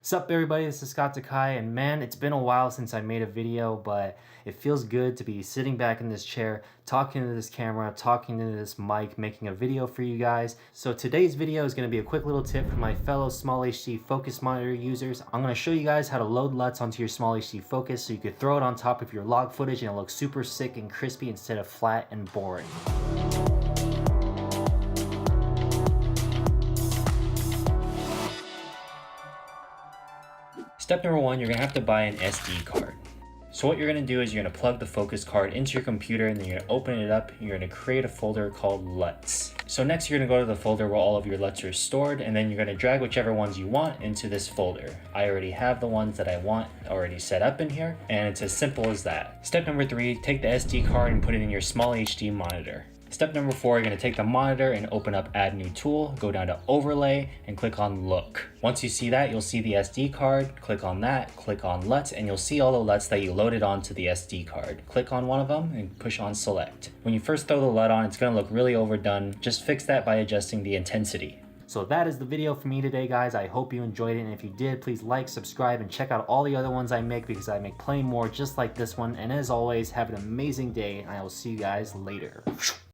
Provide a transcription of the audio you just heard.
Sup everybody, this is Takai, and man, it's been a while since I made a video, but it feels good to be sitting back in this chair, talking to this camera, talking to this mic, making a video for you guys. So today's video is going to be a quick little tip for my fellow SmallHD focus monitor users. I'm going to show you guys how to load LUTs onto your SmallHD focus so you could throw it on top of your log footage and it looks super sick and crispy instead of flat and boring. Step number one, you're gonna have to buy an SD card. So what you're gonna do is you're gonna plug the focus card into your computer and then you're gonna open it up and you're gonna create a folder called LUTs. So next you're gonna go to the folder where all of your LUTs are stored and then you're gonna drag whichever ones you want into this folder. I already have the ones that I want already set up in here and it's as simple as that. Step number three, take the SD card and put it in your SmallHD monitor. Step number four, you're going to take the monitor and open up Add New Tool, go down to Overlay, and click on Look. Once you see that, you'll see the SD card, click on that, click on LUTs, and you'll see all the LUTs that you loaded onto the SD card. Click on one of them and push on Select. When you first throw the LUT on, it's going to look really overdone. Just fix that by adjusting the intensity. So that is the video for me today, guys. I hope you enjoyed it, and if you did, please like, subscribe, and check out all the other ones I make because I make plenty more just like this one. And as always, have an amazing day, and I will see you guys later.